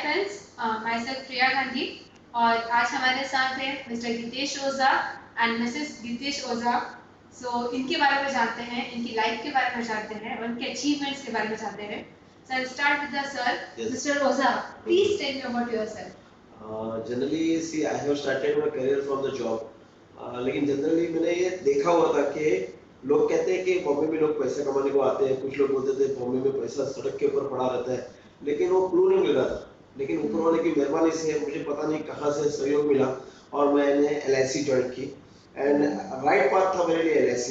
Friends, myself Priya Gandhi और आज हमारे साथ है Mr Geetesh Ojha and Mrs Geetesh Ojha. इनके बारे में जानते हैं, इनकी लाइफ के बारे में जानते हैं और उनके अचीवमेंट्स के बारे में जानते हैं। So I'll start with the sir. Yes. Mr. Oza, please tell me about yourself. Generally, see, I have started my career from the job. लेकिन जनरली मैंने ये देखा हुआ था कि लोग कहते हैं कि बॉम्बे में लोग पैसा कमाने को आते हैं। कुछ लोग बोलते थे बॉम्बे में पैसा सड़क के ऊपर पड़ा रहता है, लेकिन वो क्लू नहीं मिल रहा था। लेकिन ऊपर वाले की मेहरबानी से मुझे पता नहीं कहाँ से सहयोग मिला और मैंने LIC ज्वाइन की एंड राइट पाथ था मेरे लिए LIC,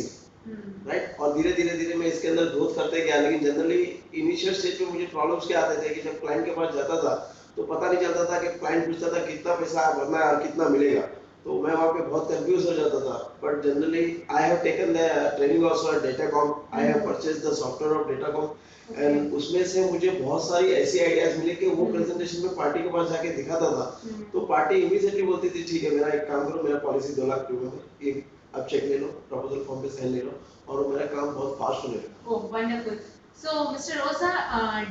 राइट। और धीरे धीरे धीरे मैं इसके अंदर ग्रोथ करते गया। लेकिन जनरली इनिशियल स्टेज पे मुझे प्रॉब्लम्स क्या आते थे कि जब क्लाइंट के पास जाता था तो पता नहीं चलता था कि क्लाइंट पूछता था कितना पैसा भरना है और कितना मिलेगा, तो मैं वहाँ पे बहुत कंफ्यूज हो जाता था। But generally I have taken the training also eight Datacom. I have purchased the software of Datacom and उसमें से मुझे बहुत सारी ऐसी आइडियाज मिले कि वो प्रेजेंटेशन में पार्टी के पास जाके दिखाता था तो पार्टी इमीडिएटली बोलती थी ठीक है, मेरा एक काम करो, मेरा पॉलिसी 2 लाख रुपए में एक अब चेक ले लो, प्रपोजल फॉर्म पे साइन ले लो और मेरा काम बहुत फास्ट होने लगा। ओह वंडरफुल। सो मिस्टर ओझा,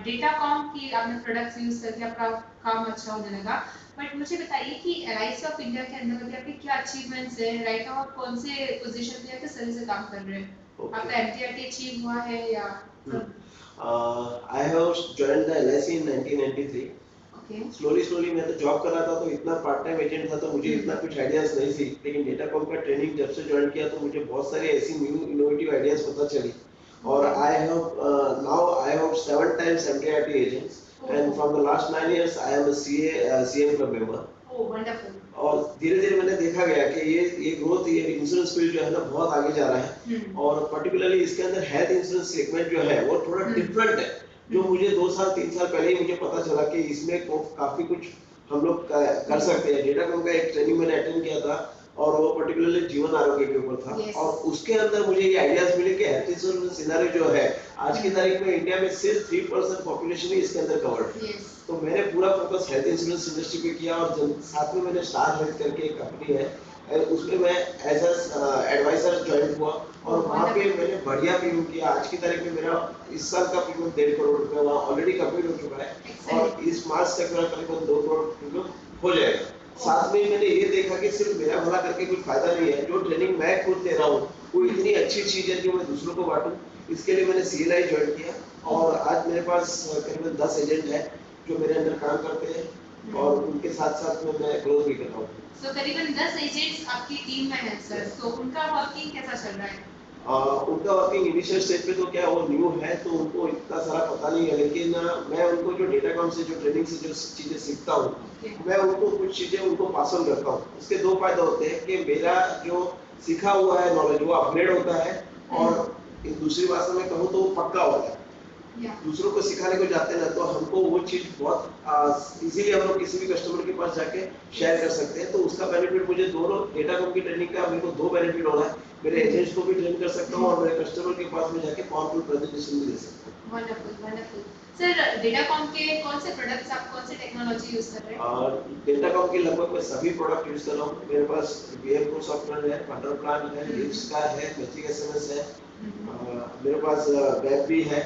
डेटाकॉम की आपने प्रोडक्ट्स यूज करके आपका काम अच्छा होने लगा, बट मुझे बताइए कि LIC ऑफ इंडिया के अंदर अभी आपके क्या अचीवमेंट्स है राइट नाउ? आप कौन से पोजीशन पे या किस तरह से काम कर रहे हैं? आपका MTRT अचीव हुआ है या I have joined the LIC in 1993. Slowly मैं तो जॉब कर रहा था, तो इतना पार्ट टाइम एजेंट था तो मुझे इतना कुछ आइडियाज नहीं थी। लेकिन डेटाकॉम का ट्रेनिंग जब से ज्वाइन किया तो मुझे बहुत सारी ऐसी न्यू इनोवेटिव आइडियाज पता चली और I have 7 times MTRT agents and from the last 9 years I am a CM club member. Oh wonderful. और धीरे धीरे मैंने देखा गया कि ये ग्रोथ, ये इंश्योरेंस फील्ड जो है ना बहुत आगे जा रहा है और पर्टिकुलरली इसके अंदर हेल्थ इंश्योरेंस सेगमेंट जो है वो थोड़ा डिफरेंट है, जो मुझे 2 साल 3 साल पहले ही मुझे पता चला कि इसमें काफी कुछ हम लोग कर सकते हैं। डेटाकॉम का एक ट्रेनिंग मैंने अटेंड किया था और वो पर्टिकुलरली जीवन आरोग्य के ऊपर था। yes. और उसके अंदर मुझे ये आइडियाज मिले कि हेल्थ इंश्योरेंस सिनेरियो जो है आज की तारीख में इंडिया में सिर्फ 3% पॉपुलेशन ही इसके अंदर कवर्ड है। तो मैंने पूरा फोकस हेल्थ इंश्योरेंस इंडस्ट्री पे किया और साथ में मैंने स्टार हेल्थ करके एक कंपनी है उसमें मैं एज एडवाइजर ज्वाइन हुआ और वहाँ पे मैंने बढ़िया प्रीमियम किया। आज की तारीख में मेरा इस साल का प्रीमियम 1.5 करोड़ रुपए वहाँ ऑलरेडी कंप्लीट हो चुका है और इस मार्च तक मेरा करीबन 2 करोड़ प्रीमियम हो जाएगा। साथ में मैंने ये देखा कि सिर्फ मेरा भला करके कुछ फायदा नहीं है, जो ट्रेनिंग मैं खुद दे रहा हूँ वो इतनी अच्छी चीज है जो मैं दूसरों को बांटूं। इसके लिए मैंने CLI ज्वाइन किया और आज मेरे पास करीबन 10 एजेंट है जो मेरे अंदर काम करते हैं और उनके साथ साथ में मैं ग्रोथ भी कर रहा हूँ। So करीबन 10 एजेंट्स आपकी टीम में हैं सर, तो उनका वर्किंग कैसा चल रहा है? उनका वर्किंग इनिशियल स्टेज पे तो क्या वो न्यू है तो उनको इतना सारा पता नहीं है, लेकिन मैं उनको जो डेटाकॉम से जो ट्रेनिंग से जो चीजें सीखता हूँ मैं उनको कुछ चीजें उनको पास ऑन करता हूँ। इसके 2 फायदे होते हैं कि मेरा जो सीखा हुआ है नॉलेज वो अपग्रेड होता है और दूसरी भाषा में कहूँ तो वो पक्का होता है। दूसरों को सिखाने को जाते हैं ना तो हमको वो चीज बहुत इजीली हम लोग किसी भी कस्टमर के पास जाके शेयर कर सकते हैं। तो उसका बेनिफिट मुझे दोनों डेटाकॉम की ट्रेनिंग का मेरे को 2 बेनिफिट हो रहा है, मेरे एजेंट्स को भी ट्रेन कर सकता हूँ और मेरे कस्टमर के पास में जाके पावरफुल प्रेजेंटेशन भी दे सकता हूँ। Wonderful wonderful. सर डेटाकॉम के कौन से प्रोडक्ट्स आप कौन से टेक्नोलॉजी यूज कर रहे हैं? डेटाकॉम के लगभग मैं सभी प्रोडक्ट यूज कर रहा हूँ। मेरे पास VM Pro सॉफ्टवेयर है, फंडर प्लान है, लिव्स का है, मैजिक SMS है, मेरे पास वेब भी है।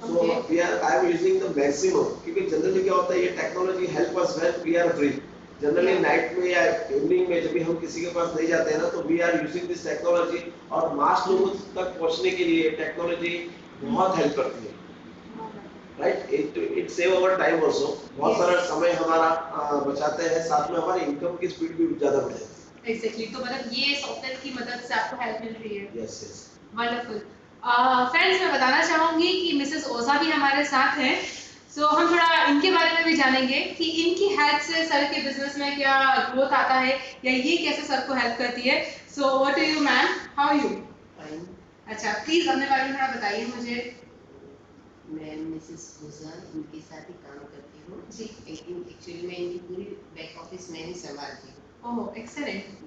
So I am using the maximum क्योंकि जनरली क्या होता है ये technology help us when we are free. Generally night में या इवनिंग में जब भी हम किसी के पास नहीं जाते हैं ना तो we are using this technology और मास लोगों तक पहुंचने के लिए टेक्नोलॉजी बहुत हेल्प करती है, right. It save our time also, बहुत सारा समय हमारा बचाते हैं, साथ में हमारी इनकम की स्पीड भी ज्यादा बढ़ जाती है। एग्जैक्टली, तो मतलब ये सॉफ्टवेयर की मदद से आपको हेल्प मिल रही है। Yes yes wonderful. फ्रेंड्स, मैं बताना चाहूँगी कि मिसेस ओझा भी हमारे साथ हैं। हम थोड़ा इनके बारे में भी जानेंगे कि इनकी हेल्प से सर के बिजनेस में क्या ग्रोथ आता है या ये कैसे सर को हेल्प करती है। So what are you ma'am, how are you? Fine. अच्छा, प्लीज अपने बारे में थोड़ा बताइए मुझे। मैं मिसेस ओझा इनके साथ ही काम करती हूँ जी। लेकिन एक्चुअली मैं इनकी पूरी बैक ऑफिस में ही संभालती हूँ। ओह एक्सेलेंट।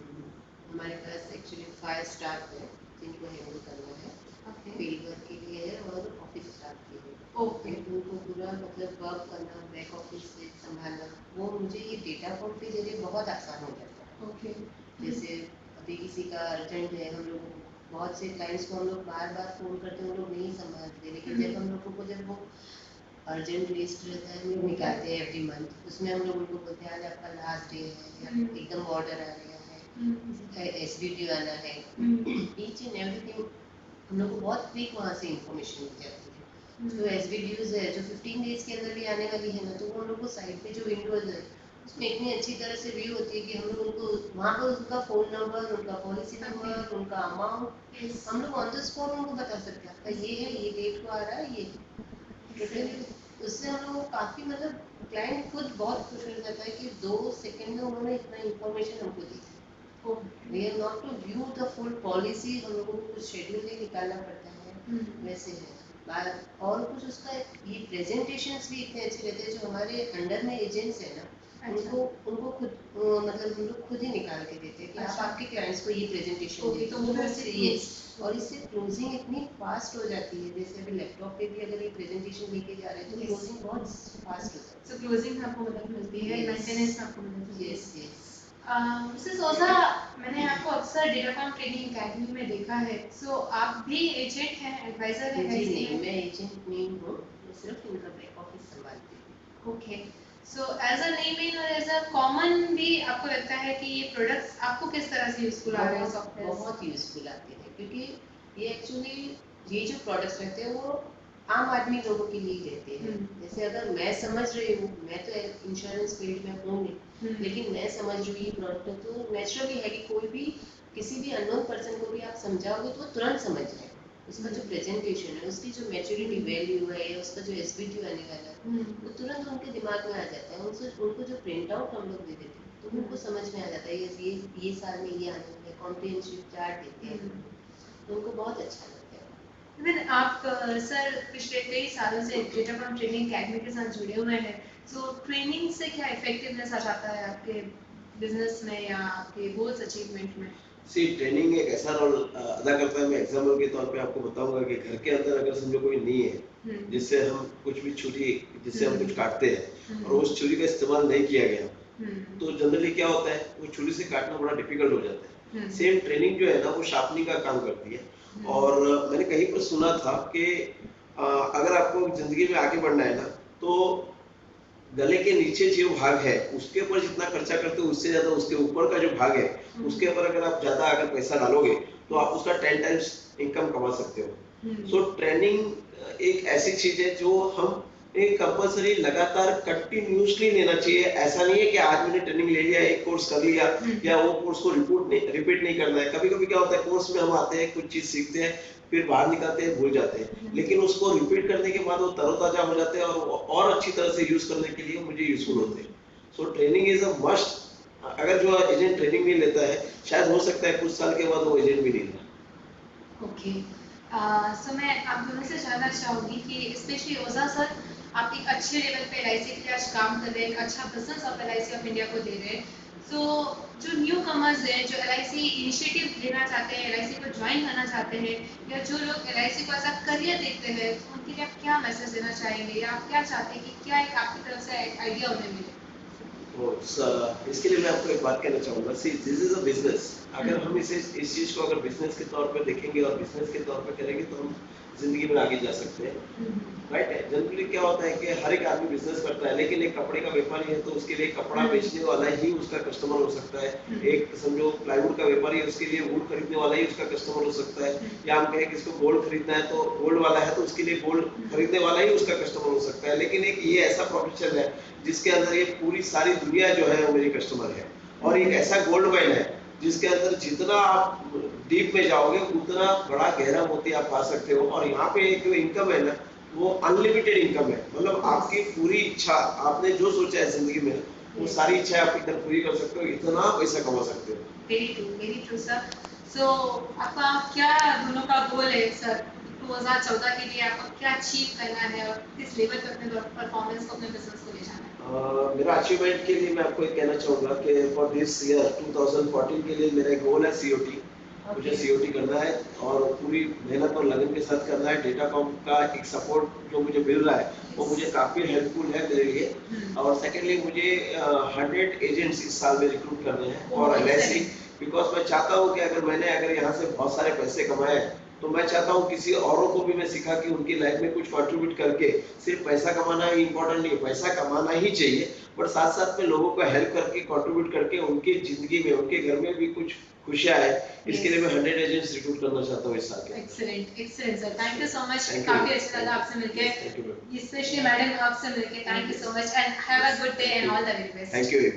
हमारे पास एक्चुअली 5 स्टाफ है जिनको हैंडल करना है, फील्ड वर्क के लिए है और ऑफिस स्टाफ के लिए। ओके। उनको पूरा मतलब वर्क करना, बैक ऑफिस से संभालना, वो मुझे ये डेटाकॉम के जरिए बहुत आसान हो जाता है। ओके। जैसे अभी किसी का अर्जेंट है, हम लोग बहुत से क्लाइंट्स को हम लोग बार बार फोन करते हैं, वो लोग नहीं संभालते, लेकिन जब हम लोगों को जब वो अर्जेंट लिस्ट रहता है, हम लोग निकालते हैं एवरी मंथ। उसमें हम लोग उनको बोलते हैं आज आपका लास्ट डे है या एकदम ऑर्डर आ रहा है, एसवीडी आना है, ईच एंड एवरीथिंग हम लोग को बहुत क्विक वहाँ से इंफॉर्मेशन मिल जाती है। जो एसवीडीज है जो 15 डेज के अंदर भी आने वाली है ना, तो वो हम लोग को साइड पे जो विंडोज है उसमें इतनी अच्छी तरह से व्यू होती है कि हम लोग उनको वहाँ पर उनका फ़ोन नंबर, उनका पॉलिसी नंबर, उनका अमाउंट हम लोग ऑन द स्पॉट उनको बता सकते हैं आपका ये है, ये डेट को आ रहा है, ये तो उससे हम लोग काफ़ी मतलब क्लाइंट खुद बहुत खुश हो जाता है कि 2 सेकंड में उन्होंने इतना इन्फॉर्मेशन हमको दी। We are not to view the full policy, हम लोगों को कुछ शेड्यूल ही निकालना पड़ता है, वैसे है। और कुछ उसका ये प्रेजेंटेशंस भी इतने अच्छे रहते हैं, जो हमारे अंडर में एजेंट्स है ना, उनको खुद मतलब हम लोग खुद ही निकाल के देते हैं कि आप आपके क्लाइंट्स को ये प्रेजेंटेशन दें, तो वो ये और इससे क्लोजिंग इतनी फास्ट हो जाती है। जैसे अभी लैपटॉप पे भी अगर ये प्रेजेंटेशन लेके जा रहे हैं तो क्लोजिंग बहुत फास्ट हो जाती है। सो क्लोजिंग में आपको मदद मिलती है, मेंटेनेंस में आपको मदद मिलती है। Yes yes. मिसेस ओझा, मैंने आपको अक्सर डेटाकॉम ट्रेनिंग एकेडमी में देखा है, सो आप भी एजेंट हैं, एडवाइजर हैं? जी नहीं, मैं एजेंट नहीं हूँ, मैं सिर्फ इनका बैक ऑफिस संभालती हूँ। Okay, so as a layman और एज अ कॉमन भी आपको लगता है कि ये प्रोडक्ट्स आपको किस तरह से यूजफुल आ रहे हैं सॉफ्टवेयर? बहुत यूजफुल आते हैं, क्योंकि ये एक्चुअली ये जो प्रोडक्ट्स रहते हैं वो आम आदमी लोगों के लिए ही रहते हैं। जैसे अगर मैं समझ रही हूँ, मैं तो इंश्योरेंस फील्ड में हूँ नहीं, लेकिन मैं समझ रही हूँ प्रोडक्ट, तो नेचुरली है कि कोई भी किसी भी अननोन पर्सन को भी आप समझाओगे तो वो तुरंत समझ जाएगा। उसका जो प्रेजेंटेशन है, उसकी जो मैच्योरिटी वैल्यू है, या उसका जो एसवीडी आने वाला है, वो तुरंत उनके दिमाग में आ जाता है। उनको जो प्रिंट आउट हम लोग दे देते हैं तो उनको समझ में आ जाता है ये साल में ये आने वाला है, कॉम्प्रिहेंसिव चार्ट देते हैं तो उनको बहुत अच्छा लगता है। इवन आप सर पिछले कई सालों से डेटाकॉम ट्रेनिंग एकेडमी के साथ जुड़े हुए हैं, सो ट्रेनिंग से क्या इफेक्टिवनेस आ जाता है आपके बिजनेस में या आपके गोल्स अचीवमेंट में? सी ट्रेनिंग एक ऐसा रोल अदा करता है। मैं एग्जाम्पल के तौर पे आपको बताऊंगा कि घर के अंदर अगर समझो कोई नहीं है जिससे हम कुछ भी छुरी जिससे हम कुछ काटते हैं और उस छुरी का इस्तेमाल नहीं किया गया, तो जनरली क्या होता है, वो छुरी से काटना बड़ा डिफिकल्ट हो जाता है। सेम ट्रेनिंग जो है ना, वो शार्पनिंग का काम करती है। और मैंने कहीं पर सुना था कि अगर आपको जिंदगी में आगे बढ़ना है ना, तो गले के नीचे जो भाग है उसके ऊपर जितना खर्चा करते हो उससे ज्यादा उसके ऊपर का जो भाग है उसके ऊपर अगर आप ज्यादा अगर पैसा डालोगे तो आप उसका 10 टाइम्स इनकम कमा सकते हो। सो ट्रेनिंग एक ऐसी चीज है जो हम एक कंपलसरी लगातार कंटिन्यूसली लेना चाहिए। ऐसा नहीं है कि आज मैंने ट्रेनिंग ले लिया, एक कोर्स कर लिया या वो कोर्स को रिपीट नहीं करना है। कभी कभी क्या होता है, कोर्स में हम आते हैं, कुछ चीज सीखते हैं, फिर बाहर निकलते हैं, भूल जाते हैं, लेकिन उसको रिपीट करने के बाद वो तरोताजा हो जाते हैं और अच्छी तरह से यूज करने के लिए मुझे यूजफुल होते हैं। So training is a must. अगर जो एजेंट ट्रेनिंग नहीं लेता है, शायद हो सकता है कुछ साल के बाद वो एजेंट भी नहीं लेता। ओके, सो मैं आप दोनों से जानना चाहूँगी कि स्पेशली ओझा सर, आप एक अच्छे लेवल पे एलआईसी के लिए आज काम कर रहे हैं, एक अच्छा बिजनेस आप एलआईसी ऑफ इंडिया को दे रहे हैं। सो जो न्यू कमर्स हैं, जो एलआईसी इनिशिएटिव लेना चाहते हैं, एलआईसी को ज्वाइन करना चाहते हैं, या जो लोग एलआईसी को एज अ करियर देखते हैं, तो उनके लिए आप क्या मैसेज देना चाहेंगे, या आप क्या चाहते हैं कि क्या एक आपकी तरफ से आइडिया उन्हें मिले? तो इसके लिए मैं आपको एक बात कहना चाहूंगा, see this is a business. अगर हम इस चीज को अगर बिजनेस के तौर पे देखेंगे और बिजनेस के तौर पे करेंगे तो हम जिंदगी में आगे जा सकते हैं। राइट है। जनरली क्या होता है कि हर एक आदमी बिजनेस करता है, लेकिन एक कपड़े का व्यापारी है तो उसके लिए कपड़ा बेचने वाला ही उसका कस्टमर हो सकता है। एक समझो प्लाईवुड का व्यापारी है, उसके लिए वुड खरीदने वाला ही उसका कस्टमर हो सकता है। या हम कहें कि इसको गोल्ड खरीदना है तो गोल्ड वाला है तो उसके लिए गोल्ड खरीदने वाला ही उसका कस्टमर हो सकता है। लेकिन एक ये ऐसा प्रोफेशन है जिसके अंदर ये पूरी सारी दुनिया जो है वो मेरी कस्टमर है, और एक ऐसा गोल्ड माइन है जिसके अंदर जितना आप डीप में जाओगे उतना बड़ा गहरा मोती आप पा सकते हो। और यहाँ पे एक जो इनकम है ना, वो अनलिमिटेड इनकम है। मतलब आपकी पूरी इच्छा, आपने जो सोचा है जिंदगी में वो सारी इच्छा आप इधर पूरी कर सकते हो, इतना पैसा कमा सकते हो। Very true sir. सो आपका क्या दोनों का गोल है सर 2014 के लिए? आपको क्या अचीव करना है और किस लेवल पे अपने परफॉर्मेंस को, अपने बिजनेस को ले जाना है? मेरा अचीवमेंट के लिए मैं आपको एक कहना चाहूंगा कि फॉर दिस ईयर 2014 के लिए मेरा गोल है सीओटी। मुझे सीओटी करना है और पूरी मेहनत और लगन के साथ करना है। डेटाकॉम का एक सपोर्ट जो मुझे मिल रहा है वो मुझे काफी हेल्पफुल है मेरे लिए। और सेकेंडली मुझे 100 एजेंट्स इस साल में रिक्रूट करने हैं और एलआईसी, बिकॉज मैं चाहता हूँ कि अगर यहाँ से बहुत सारे पैसे कमाए तो मैं चाहता हूँ किसी औरों को भी मैं सिखा कि उनकी लाइफ में कुछ कंट्रीब्यूट करके, सिर्फ पैसा कमाना ही इम्पोर्टेंट नहीं है, पैसा कमाना ही चाहिए, बट साथ साथ में लोगों को हेल्प करके, कंट्रीब्यूट करके उनकी जिंदगी में, उनके घर में भी कुछ खुशियाँ है। इसके लिए मैं 100 एजेंट्स रिक्रूट करना चाहता हूँ इस साल के। Excellent excellent sir, thank you so much, Thank you. काफी अच्छा लगा आपसे मिलके, स्पेशली मैडम आपसे मिलके, thank you so much and have a good day and all the very best. Thank you.